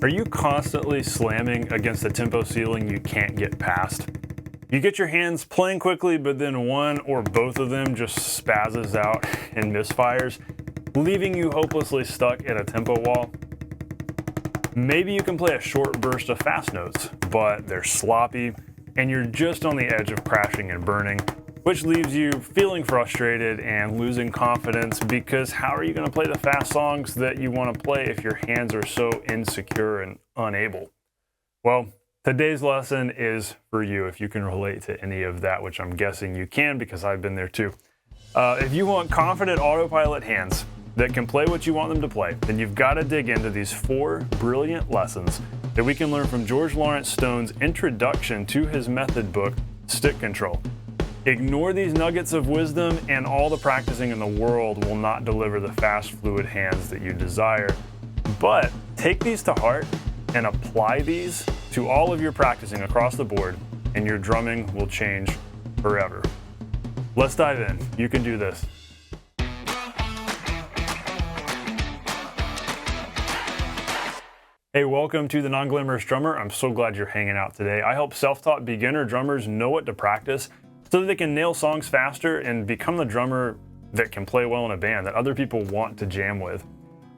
Are you constantly slamming against a tempo ceiling you can't get past? You get your hands playing quickly, but then one or both of them just spazzes out and misfires, leaving you hopelessly stuck at a tempo wall. Maybe you can play a short burst of fast notes, but they're sloppy, and you're just on the edge of crashing and burning, which leaves you feeling frustrated and losing confidence, because how are you going to play the fast songs that you want to play if your hands are so insecure and unable? Well, today's lesson is for you if you can relate to any of that, which I'm guessing you can because I've been there too. If you want confident autopilot hands that can play what you want them to play, then you've got to dig into these 4 brilliant lessons that we can learn from George Lawrence Stone's introduction to his method book, Stick Control. Ignore these nuggets of wisdom and all the practicing in the world will not deliver the fast, fluid hands that you desire. But take these to heart and apply these to all of your practicing across the board, and your drumming will change forever. Let's dive in. You can do this. Hey, welcome to the Non-Glamorous Drummer. I'm so glad you're hanging out today. I help self-taught beginner drummers know what to practice so that they can nail songs faster and become the drummer that can play well in a band that other people want to jam with.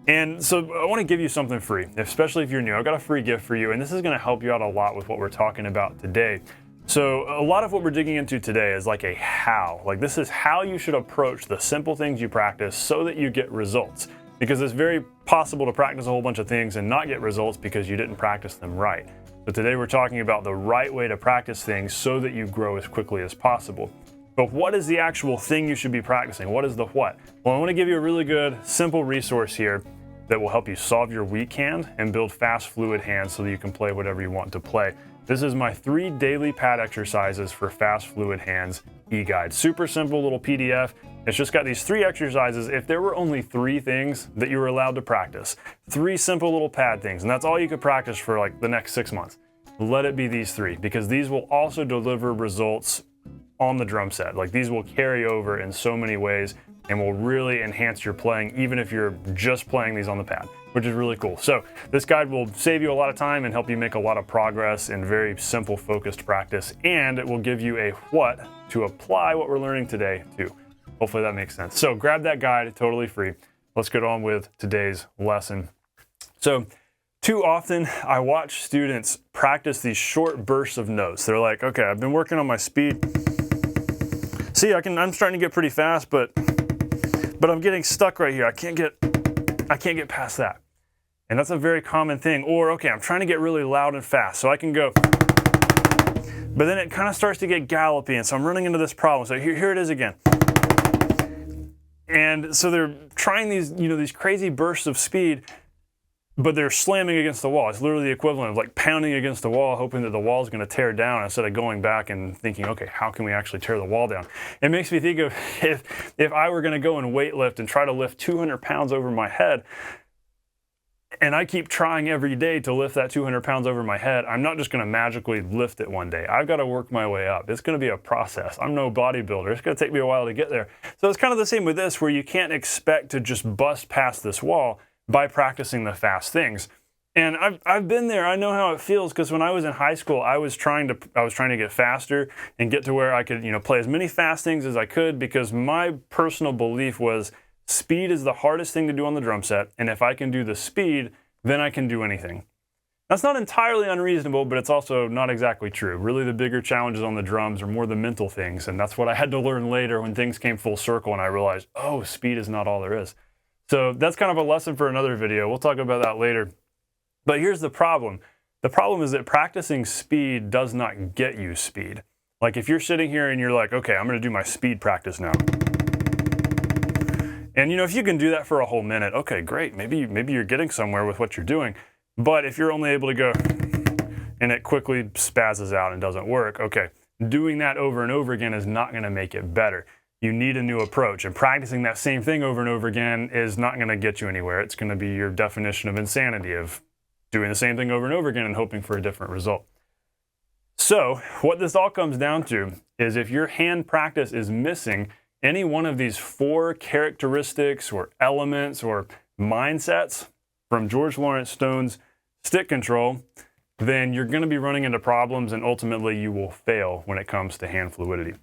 And so I want to give you something free, especially if you're new. I've got a free gift for you, and this is going to help you out a lot with what we're talking about today. So a lot of what we're digging into today is like a how. Like, this is how you should approach the simple things you practice so that you get results. Because it's very possible to practice a whole bunch of things and not get results because you didn't practice them right. So today we're talking about the right way to practice things so that you grow as quickly as possible. But what is the actual thing you should be practicing? What is the what? Well, I want to give you a really good, simple resource here that will help you solve your weak hand and build fast, fluid hands so that you can play whatever you want to play. This is my 3 daily pad exercises for fast, fluid hands e-guide. Super simple little PDF. It's just got these 3 exercises. If there were only 3 things that you were allowed to practice, 3 simple little pad things, and that's all you could practice for like the next 6 months, let it be these 3, because these will also deliver results on the drum set. Like, these will carry over in so many ways and will really enhance your playing, even if you're just playing these on the pad, which is really cool. So this guide will save you a lot of time and help you make a lot of progress in very simple, focused practice, and it will give you a what to apply what we're learning today to. Hopefully that makes sense. So grab that guide, totally free. Let's get on with today's lesson. So too often I watch students practice these short bursts of notes. They're like, okay, I've been working on my speed. See, I'm starting to get pretty fast, but I'm getting stuck right here. I can't get past that. And that's a very common thing. Or, okay, I'm trying to get really loud and fast, so I can go, but then it kind of starts to get gallopy, and so I'm running into this problem. So here it is again. And so they're trying these crazy bursts of speed, but they're slamming against the wall. It's literally the equivalent of like pounding against the wall, hoping that the wall is going to tear down, instead of going back and thinking, okay, how can we actually tear the wall down? It makes me think of if I were going to go and weightlift and try to lift 200 pounds over my head, and I keep trying every day to lift that 200 pounds over my head, I'm not just going to magically lift it one day. I've got to work my way up. It's going to be a process. I'm no bodybuilder. It's going to take me a while to get there. So it's kind of the same with this, where you can't expect to just bust past this wall by practicing the fast things. And I've been there. I know how it feels, because when I was in high school, I was trying to get faster and get to where I could, play as many fast things as I could, because my personal belief was speed is the hardest thing to do on the drum set, and if I can do the speed, then I can do anything. That's not entirely unreasonable, but it's also not exactly true. Really, the bigger challenges on the drums are more the mental things, and that's what I had to learn later when things came full circle and I realized, oh, speed is not all there is. So that's kind of a lesson for another video. We'll talk about that later. But here's the problem. The problem is that practicing speed does not get you speed. Like, if you're sitting here and you're like, okay, I'm going to do my speed practice now. And if you can do that for a whole minute, okay, great. Maybe you're getting somewhere with what you're doing. But if you're only able to go and it quickly spazzes out and doesn't work, okay, doing that over and over again is not going to make it better. You need a new approach, and practicing that same thing over and over again is not going to get you anywhere. It's going to be your definition of insanity, of doing the same thing over and over again and hoping for a different result. So what this all comes down to is, if your hand practice is missing any one of these 4 characteristics or elements or mindsets from George Lawrence Stone's stick control, then you're going to be running into problems and ultimately you will fail when it comes to hand fluidity.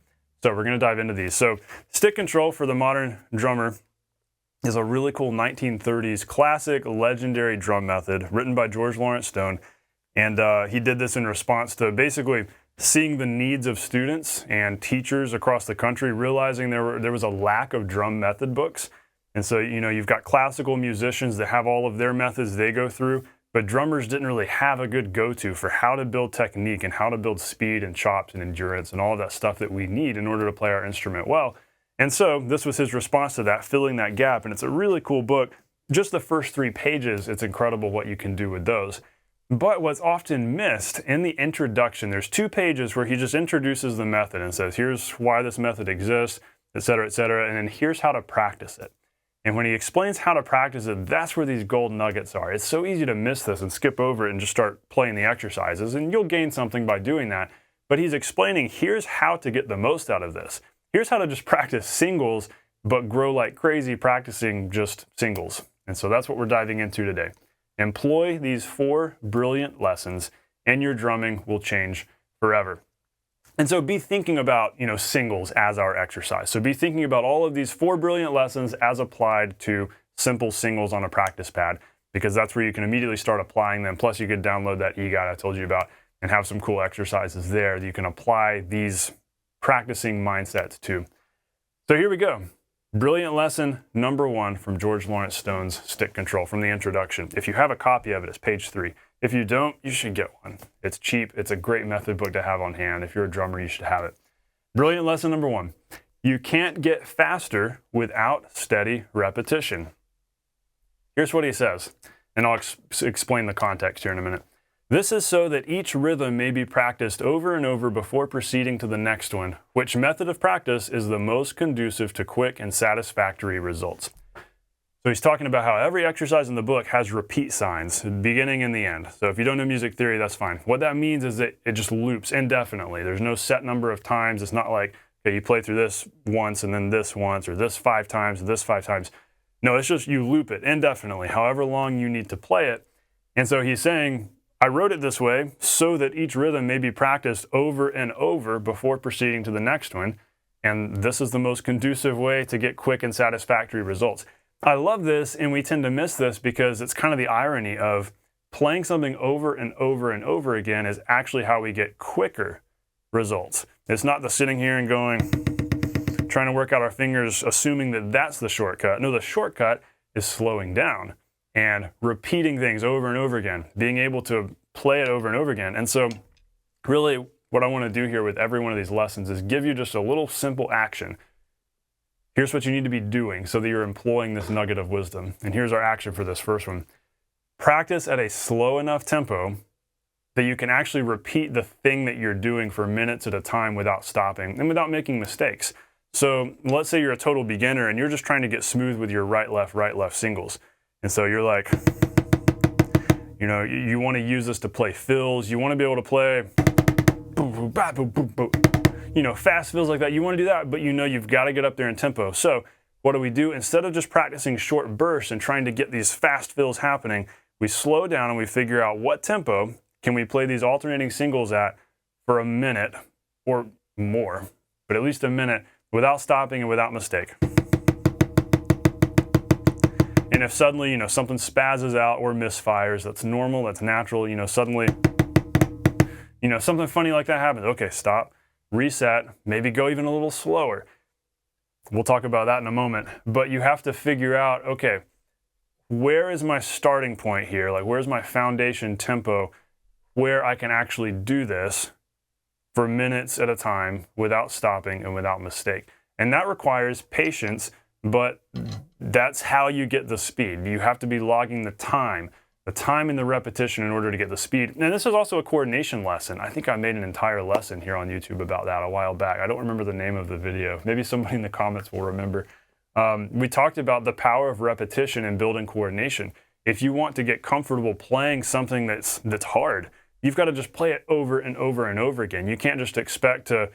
So we're going to dive into these. So stick control for the modern drummer is a really cool 1930s classic legendary drum method written by George Lawrence Stone. And he did this in response to basically seeing the needs of students and teachers across the country, realizing there was a lack of drum method books. And so, you've got classical musicians that have all of their methods they go through, but drummers didn't really have a good go-to for how to build technique and how to build speed and chops and endurance and all of that stuff that we need in order to play our instrument well. And so this was his response to that, filling that gap. And it's a really cool book. Just the first 3 pages, it's incredible what you can do with those. But what's often missed in the introduction, there's 2 pages where he just introduces the method and says, here's why this method exists, et cetera, and then here's how to practice it. And when he explains how to practice it, that's where these gold nuggets are. It's so easy to miss this and skip over it and just start playing the exercises, and you'll gain something by doing that. But he's explaining, here's how to get the most out of this. Here's how to just practice singles, but grow like crazy practicing just singles. And so that's what we're diving into today. Employ these 4 brilliant lessons and your drumming will change forever. And so be thinking about, singles as our exercise. So be thinking about all of these 4 brilliant lessons as applied to simple singles on a practice pad, because that's where you can immediately start applying them. Plus you could download that e-guide I told you about and have some cool exercises there that you can apply these practicing mindsets to. So here we go. Brilliant lesson number 1 from George Lawrence Stone's Stick Control from the introduction. If you have a copy of it, it's page 3. If you don't, you should get one. It's cheap. It's a great method book to have on hand. If you're a drummer, you should have it. Brilliant lesson number 1. You can't get faster without steady repetition. Here's what he says, and I'll explain the context here in a minute. This is so that each rhythm may be practiced over and over before proceeding to the next one, which method of practice is the most conducive to quick and satisfactory results. So he's talking about how every exercise in the book has repeat signs, beginning and the end. So if you don't know music theory, that's fine. What that means is that it just loops indefinitely. There's no set number of times. It's not like, okay, you play through this once and then this once, or this 5 times, or this 5 times. No, it's just you loop it indefinitely, however long you need to play it. And so he's saying, I wrote it this way so that each rhythm may be practiced over and over before proceeding to the next one. And this is the most conducive way to get quick and satisfactory results. I love this, and we tend to miss this because it's kind of the irony of playing something over and over and over again is actually how we get quicker results. It's not the sitting here and trying to work out our fingers, assuming that that's the shortcut. No, the shortcut is slowing down and repeating things over and over again, being able to play it over and over again. And so really what I want to do here with every one of these lessons is give you just a little simple action. Here's what you need to be doing so that you're employing this nugget of wisdom. And here's our action for this first one. Practice at a slow enough tempo that you can actually repeat the thing that you're doing for minutes at a time without stopping and without making mistakes. So let's say you're a total beginner and you're just trying to get smooth with your right, left singles. And so you're like, you want to use this to play fills. You want to be able to play fast fills like that. You want to do that, but you've got to get up there in tempo. So what do? Instead of just practicing short bursts and trying to get these fast fills happening, we slow down and we figure out what tempo can we play these alternating singles at for a minute or more, but at least a minute without stopping and without mistake. And if suddenly, something spazzes out or misfires, that's normal, that's natural, suddenly, something funny like that happens. Okay, stop, reset, maybe go even a little slower. We'll talk about that in a moment. But you have to figure out, okay, where is my starting point here? Like, where's my foundation tempo where I can actually do this for minutes at a time without stopping and without mistake? And that requires patience, but that's how you get the speed. You have to be logging the time and the repetition in order to get the speed. And this is also a coordination lesson. I think I made an entire lesson here on YouTube about that a while back. I don't remember the name of the video. Maybe somebody in the comments will remember. We talked about the power of repetition in building coordination. If you want to get comfortable playing something that's hard, you've got to just play it over and over and over again. You can't just expect to,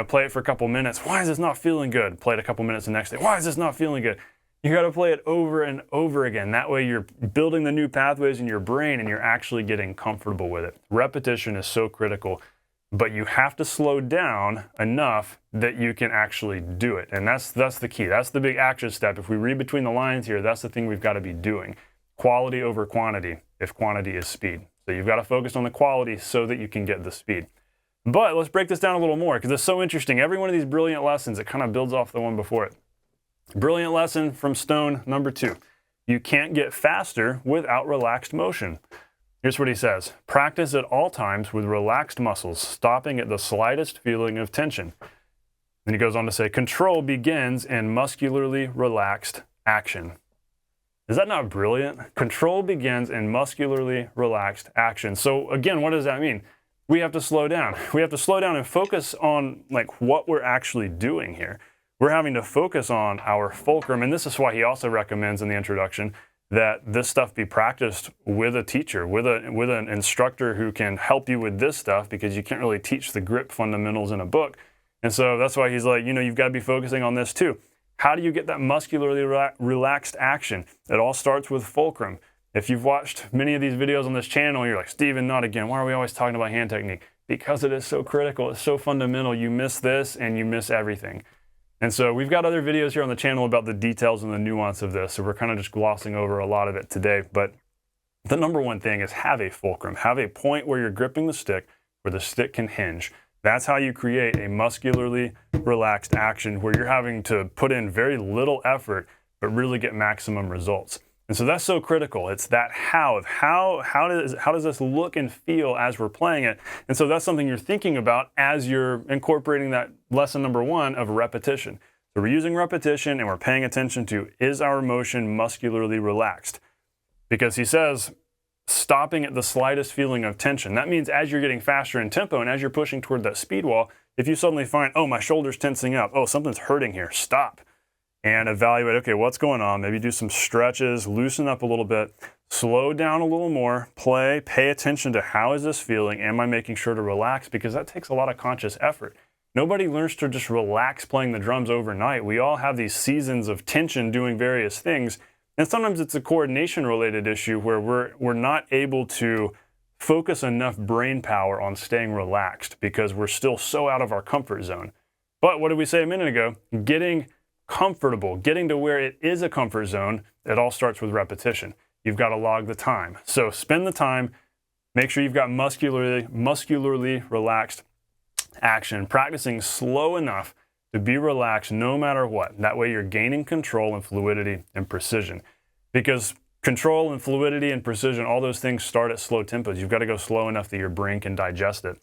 play it for a couple minutes. Why is this not feeling good? Play it a couple minutes the next day. Why is this not feeling good? You got to play it over and over again. That way you're building the new pathways in your brain and you're actually getting comfortable with it. Repetition is so critical, but you have to slow down enough that you can actually do it. And that's the key. That's the big action step. If we read between the lines here, that's the thing we've got to be doing. Quality over quantity, if quantity is speed. So you've got to focus on the quality so that you can get the speed. But let's break this down a little more because it's so interesting. Every one of these brilliant lessons, it kind of builds off the one before it. Brilliant lesson from Stone number 2. You can't get faster without relaxed motion. Here's what he says. Practice at all times with relaxed muscles, stopping at the slightest feeling of tension. Then he goes on to say, control begins in muscularly relaxed action. Is that not brilliant? Control begins in muscularly relaxed action. So again, what does that mean? We have to slow down. We have to slow down and focus on like what we're actually doing here. We're having to focus on our fulcrum, and this is why he also recommends in the introduction that this stuff be practiced with a teacher, with an instructor who can help you with this stuff, because you can't really teach the grip fundamentals in a book. And so that's why he's like, you've got to be focusing on this too. How do you get that muscularly relaxed action? It all starts with fulcrum. If you've watched many of these videos on this channel, you're like, Steven, not again. Why are we always talking about hand technique? Because it is so critical. It's so fundamental. You miss this and you miss everything. And so we've got other videos here on the channel about the details and the nuance of this. So we're kind of just glossing over a lot of it today. But the number one thing is have a fulcrum. Have a point where you're gripping the stick, where the stick can hinge. That's how you create a muscularly relaxed action where you're having to put in very little effort, but really get maximum results. And so that's so critical. It's that how does this look and feel as we're playing it? And so that's something you're thinking about as you're incorporating that lesson number 1 of repetition. So we're using repetition and we're paying attention to, is our motion muscularly relaxed? Because he says, stopping at the slightest feeling of tension. That means as you're getting faster in tempo and as you're pushing toward that speed wall, if you suddenly find, oh, my shoulder's tensing up, oh, something's hurting here, stop. And evaluate, okay, what's going on? Maybe do some stretches, loosen up a little bit, slow down a little more, pay attention to how is this feeling? Am I making sure to relax? Because that takes a lot of conscious effort. Nobody learns to just relax playing the drums overnight. We all have these seasons of tension doing various things. And sometimes it's a coordination related issue where we're not able to focus enough brain power on staying relaxed because we're still so out of our comfort zone. But what did we say a minute ago? Getting comfortable, getting to where it is a comfort zone, it all starts with repetition. You've got to log the time. So spend the time, make sure you've got muscularly relaxed action, practicing slow enough to be relaxed no matter what. That way you're gaining control and fluidity and precision. Because control and fluidity and precision, all those things start at slow tempos. You've got to go slow enough that your brain can digest it.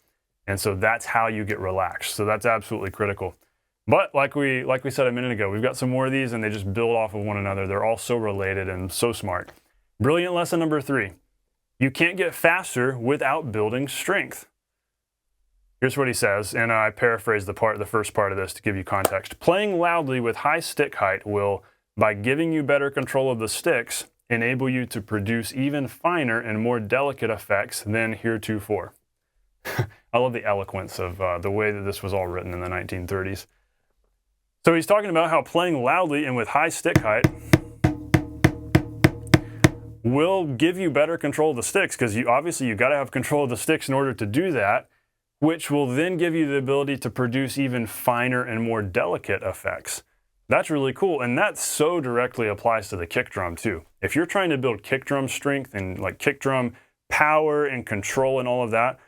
And so that's how you get relaxed. So that's absolutely critical. But like we said a minute ago, we've got some more of these and they just build off of one another. They're all so related and so smart. Brilliant lesson number 3. You can't get faster without building strength. Here's what he says, and I paraphrase the first part of this to give you context. Playing loudly with high stick height will, by giving you better control of the sticks, enable you to produce even finer and more delicate effects than heretofore. I love the eloquence of the way that this was all written in the 1930s. So he's talking about how playing loudly and with high stick height will give you better control of the sticks, because obviously you've got to have control of the sticks in order to do that, which will then give you the ability to produce even finer and more delicate effects. That's really cool, and that so directly applies to the kick drum too. If you're trying to build kick drum strength and like kick drum power and control and all of that,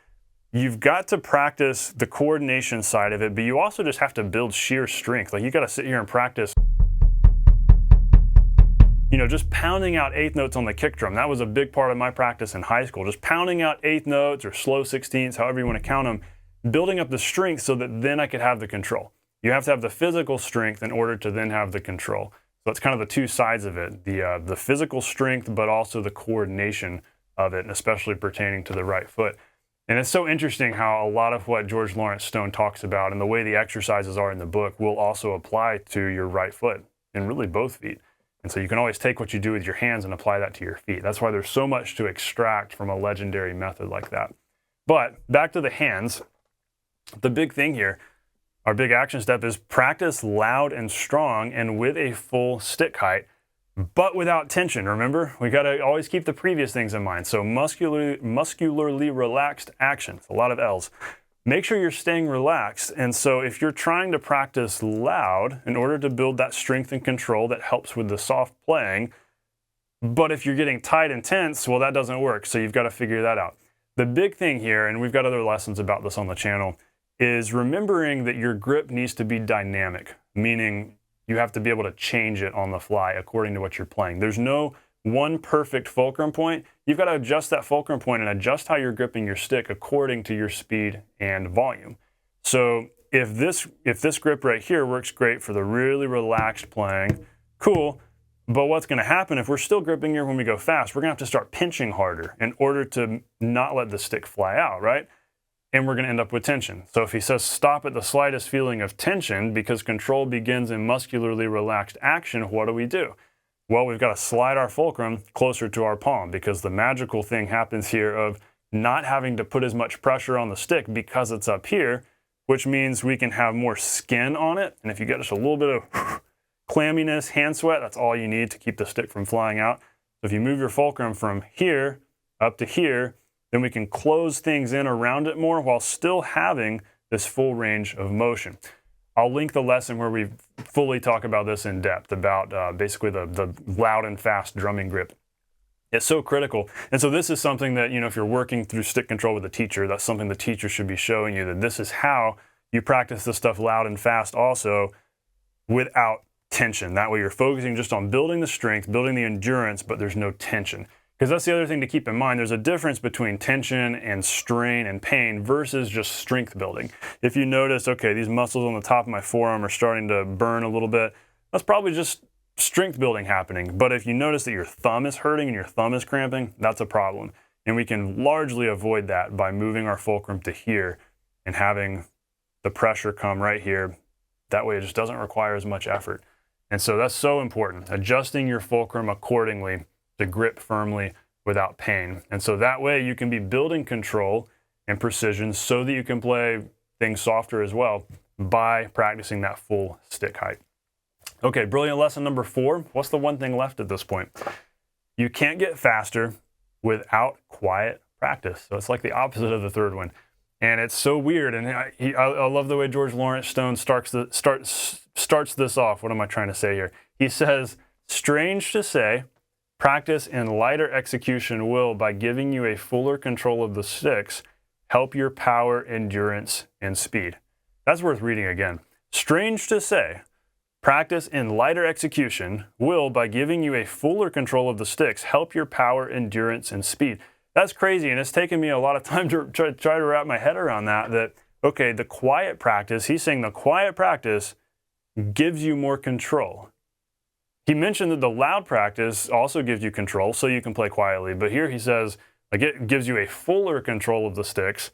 you've got to practice the coordination side of it, but you also just have to build sheer strength. Like you got to sit here and practice, just pounding out eighth notes on the kick drum. That was a big part of my practice in high school, just pounding out eighth notes or slow 16ths, however you want to count them, building up the strength so that then I could have the control. You have to have the physical strength in order to then have the control. So it's kind of the two sides of it, the physical strength, but also the coordination of it, and especially pertaining to the right foot. And it's so interesting how a lot of what George Lawrence Stone talks about and the way the exercises are in the book will also apply to your right foot and really both feet. And so you can always take what you do with your hands and apply that to your feet. That's why there's so much to extract from a legendary method like that. But back to the hands, the big thing here, our big action step is practice loud and strong and with a full stick height but without tension. Remember, we got to always keep the previous things in mind. So muscularly relaxed action. It's a lot of L's. Make sure you're staying relaxed. And so if you're trying to practice loud in order to build that strength and control that helps with the soft playing, but if you're getting tight and tense, well, that doesn't work. So you've got to figure that out. The big thing here, and we've got other lessons about this on the channel, is remembering that your grip needs to be dynamic, meaning you have to be able to change it on the fly according to what you're playing. There's no one perfect fulcrum point. You've got to adjust that fulcrum point and adjust how you're gripping your stick according to your speed and volume. So if this grip right here works great for the really relaxed playing, cool. But what's going to happen if we're still gripping here when we go fast, we're going to have to start pinching harder in order to not let the stick fly out, right? And we're going to end up with tension. So if he says stop at the slightest feeling of tension because control begins in muscularly relaxed action, what do? Well, we've got to slide our fulcrum closer to our palm because the magical thing happens here of not having to put as much pressure on the stick because it's up here, which means we can have more skin on it. And if you get just a little bit of clamminess, hand sweat, that's all you need to keep the stick from flying out. So if you move your fulcrum from here up to here, then we can close things in around it more while still having this full range of motion. I'll link the lesson where we fully talk about this in depth, about basically the loud and fast drumming grip. It's so critical. And so this is something that, if you're working through stick control with a teacher, that's something the teacher should be showing you, that this is how you practice this stuff loud and fast also without tension. That way you're focusing just on building the strength, building the endurance, but there's no tension. Because that's the other thing to keep in mind. There's a difference between tension and strain and pain versus just strength building. If you notice, okay, these muscles on the top of my forearm are starting to burn a little bit, that's probably just strength building happening. But if you notice that your thumb is hurting and your thumb is cramping, that's a problem. And we can largely avoid that by moving our fulcrum to here and having the pressure come right here. That way it just doesn't require as much effort. And so that's so important, adjusting your fulcrum accordingly to grip firmly without pain. And so that way you can be building control and precision so that you can play things softer as well by practicing that full stick height. Okay, brilliant lesson number 4. What's the one thing left at this point? You can't get faster without quiet practice. So it's like the opposite of the third one. And it's so weird. And I love the way George Lawrence Stone starts this off. What am I trying to say here? He says, strange to say, practice in lighter execution will, by giving you a fuller control of the sticks, help your power, endurance, and speed. That's worth reading again. Strange to say, practice in lighter execution will, by giving you a fuller control of the sticks, help your power, endurance, and speed. That's crazy, and it's taken me a lot of time to try to wrap my head around that, okay, the quiet practice, he's saying the quiet practice gives you more control. He mentioned that the loud practice also gives you control so you can play quietly. But here he says, like, it gives you a fuller control of the sticks,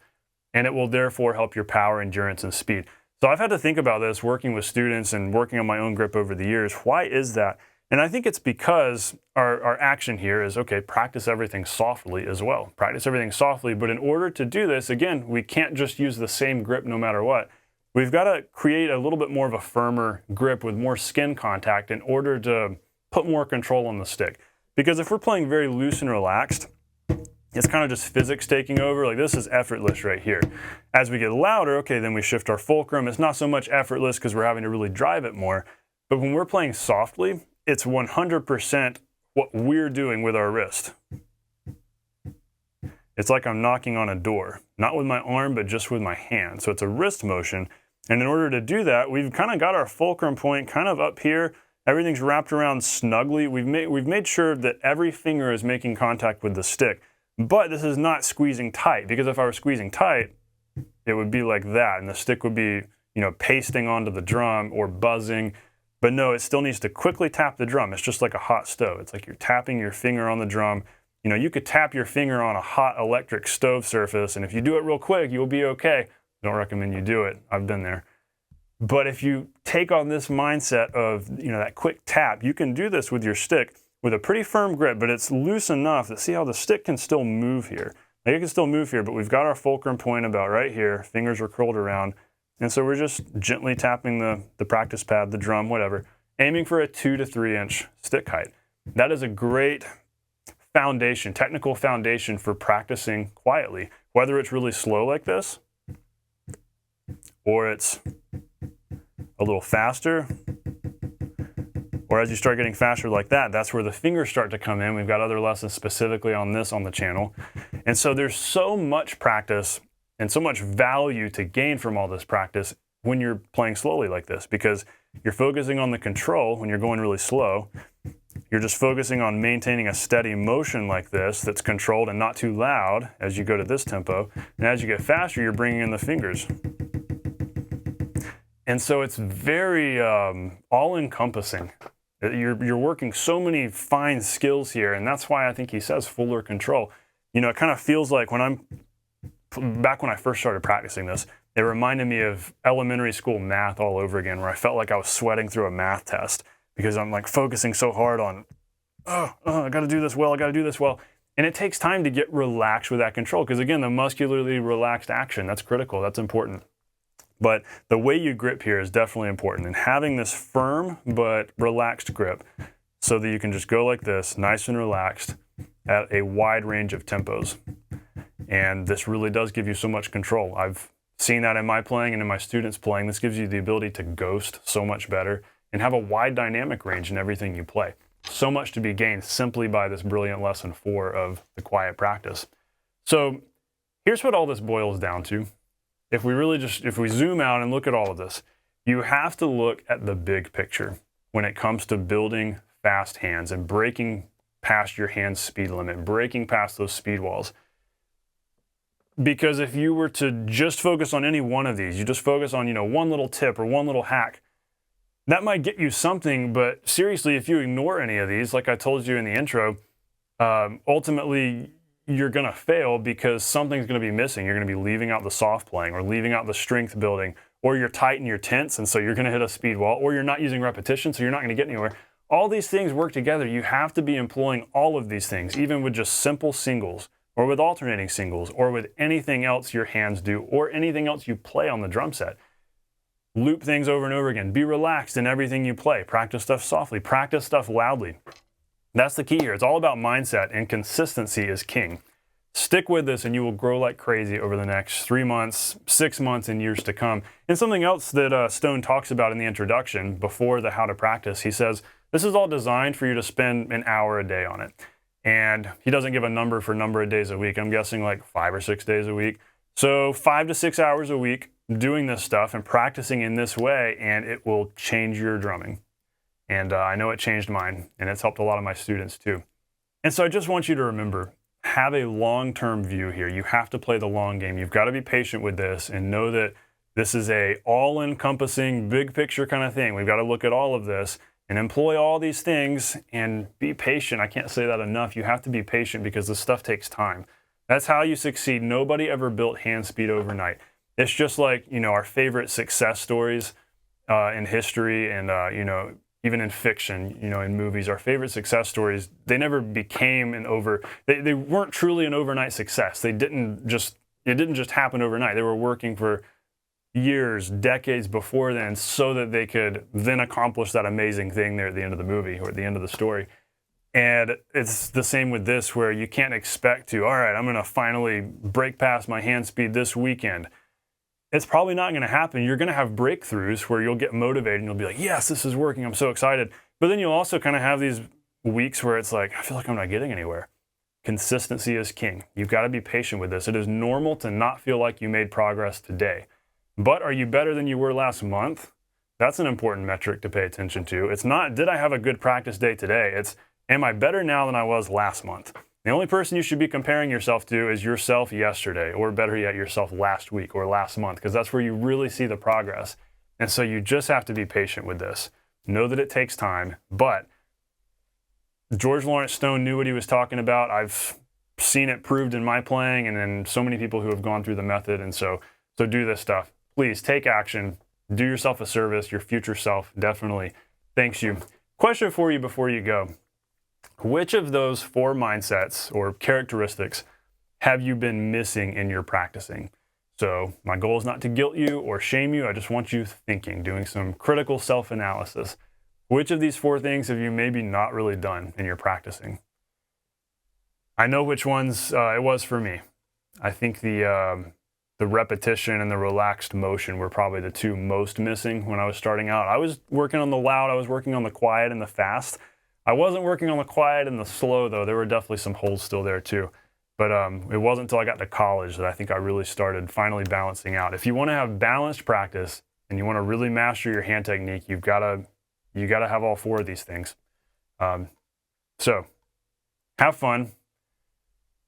and it will therefore help your power, endurance, and speed. So I've had to think about this working with students and working on my own grip over the years. Why is that? And I think it's because our action here is, okay, practice everything softly as well. Practice everything softly. But in order to do this, again, we can't just use the same grip no matter what. We've got to create a little bit more of a firmer grip with more skin contact in order to put more control on the stick. Because if we're playing very loose and relaxed, it's kind of just physics taking over. Like, this is effortless right here. As we get louder, okay, then we shift our fulcrum. It's not so much effortless because we're having to really drive it more. But when we're playing softly, it's 100% what we're doing with our wrist. It's like I'm knocking on a door, not with my arm, but just with my hand. So it's a wrist motion. And in order to do that, we've kind of got our fulcrum point kind of up here. Everything's wrapped around snugly. We've made sure that every finger is making contact with the stick. But this is not squeezing tight, because if I were squeezing tight, it would be like that, and the stick would be, pasting onto the drum or buzzing. But no, it still needs to quickly tap the drum. It's just like a hot stove. It's like you're tapping your finger on the drum. You could tap your finger on a hot electric stove surface, and if you do it real quick, you'll be okay. Don't recommend you do it. I've been there. But if you take on this mindset of, that quick tap, you can do this with your stick with a pretty firm grip, but it's loose enough that, see how the stick can still move here. Like, it can still move here, but we've got our fulcrum point about right here. Fingers are curled around. And so we're just gently tapping the practice pad, the drum, whatever, aiming for a 2 to 3 inch stick height. That is a great foundation, technical foundation for practicing quietly, whether it's really slow like this or it's a little faster, or as you start getting faster like that, that's where the fingers start to come in. We've got other lessons specifically on this on the channel. And so there's so much practice and so much value to gain from all this practice when you're playing slowly like this, because you're focusing on the control when you're going really slow. You're just focusing on maintaining a steady motion like this that's controlled and not too loud as you go to this tempo. And as you get faster, you're bringing in the fingers. And so it's very all-encompassing. You're working so many fine skills here, and that's why I think he says fuller control. You know, it kind of feels like back when I first started practicing this, it reminded me of elementary school math all over again, where I felt like I was sweating through a math test because I'm like focusing so hard on, I gotta do this well, I gotta do this well. And it takes time to get relaxed with that control, because again, the muscularly relaxed action, that's critical, that's important. But the way you grip here is definitely important, and having this firm but relaxed grip so that you can just go like this, nice and relaxed at a wide range of tempos. And this really does give you so much control. I've seen that in my playing and in my students' playing. This gives you the ability to ghost so much better and have a wide dynamic range in everything you play. So much to be gained simply by this brilliant lesson 4 of the quiet practice. So here's what all this boils down to. If we zoom out and look at all of this, you have to look at the big picture when it comes to building fast hands and breaking past your hand speed limit, breaking past those speed walls. Because if you were to just focus on any one of these, you just focus on, one little tip or one little hack, that might get you something, but seriously, if you ignore any of these, like I told you in the intro, ultimately you're going to fail because something's going to be missing. You're going to be leaving out the soft playing or leaving out the strength building, or you're tight and you're tense, and so you're going to hit a speed wall, or you're not using repetition, so you're not going to get anywhere. All these things work together. You have to be employing all of these things, even with just simple singles, or with alternating singles, or with anything else your hands do, or anything else you play on the drum set. Loop things over and over again. Be relaxed in everything you play. Practice stuff softly. Practice stuff loudly. That's the key here. It's all about mindset, and consistency is king. Stick with this and you will grow like crazy over the next 3 months, 6 months, and years to come. And something else that Stone talks about in the introduction before the how to practice, he says, this is all designed for you to spend an hour a day on it. And he doesn't give a number for number of days a week. I'm guessing like 5 or 6 days a week. So 5 to 6 hours a week doing this stuff and practicing in this way, and it will change your drumming. And I know it changed mine, and it's helped a lot of my students too. And so I just want you to remember, have a long-term view here. You have to play the long game. You've got to be patient with this and know that this is a all-encompassing, big picture kind of thing. We've got to look at all of this and employ all these things and be patient. I can't say that enough. You have to be patient because this stuff takes time. That's how you succeed. Nobody ever built hand speed overnight. It's just like, our favorite success stories in history and, even in fiction, in movies, our favorite success stories, they never became they weren't truly an overnight success. It didn't just happen overnight. They were working for years, decades before then so that they could then accomplish that amazing thing there at the end of the movie or at the end of the story. And it's the same with this, where you can't expect to, all right, I'm going to finally break past my hand speed this weekend. It's probably not going to happen. You're going to have breakthroughs where you'll get motivated and you'll be like, yes, this is working. I'm so excited. But then you'll also kind of have these weeks where it's like, I feel like I'm not getting anywhere. Consistency is king. You've got to be patient with this. It is normal to not feel like you made progress today. But are you better than you were last month? That's an important metric to pay attention to. It's not, did I have a good practice day today? It's, am I better now than I was last month? The only person you should be comparing yourself to is yourself yesterday, or better yet, yourself last week or last month, because that's where you really see the progress. And so you just have to be patient with this. Know that it takes time, but George Lawrence Stone knew what he was talking about. I've seen it proved in my playing, and then so many people who have gone through the method. And so do this stuff. Please take action. Do yourself a service. Your future self definitely thanks you. Question for you before you go. Which of those 4 mindsets or characteristics have you been missing in your practicing? So my goal is not to guilt you or shame you. I just want you thinking, doing some critical self-analysis. Which of these 4 things have you maybe not really done in your practicing? I know which ones it was for me. I think the repetition and the relaxed motion were probably the 2 most missing when I was starting out. I was working on the loud, I was working on the quiet and the fast. I wasn't working on the quiet and the slow though. There were definitely some holes still there too. But it wasn't until I got to college that I think I really started finally balancing out. If you want to have balanced practice and you want to really master your hand technique, you gotta have all 4 of these things. So have fun,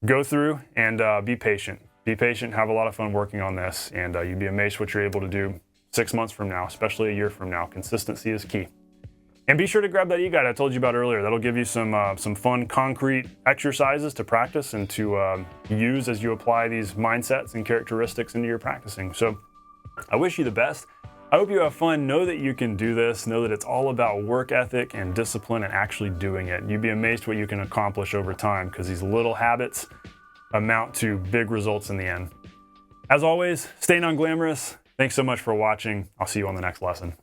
go through and be patient. Be patient, have a lot of fun working on this, and you'd be amazed what you're able to do 6 months from now, especially a year from now. Consistency is key. And be sure to grab that e-guide I told you about earlier. That'll give you some fun, concrete exercises to practice and to use as you apply these mindsets and characteristics into your practicing. So I wish you the best. I hope you have fun. Know that you can do this. Know that it's all about work ethic and discipline and actually doing it. You'd be amazed what you can accomplish over time because these little habits amount to big results in the end. As always, stay non-glamorous. Thanks so much for watching. I'll see you on the next lesson.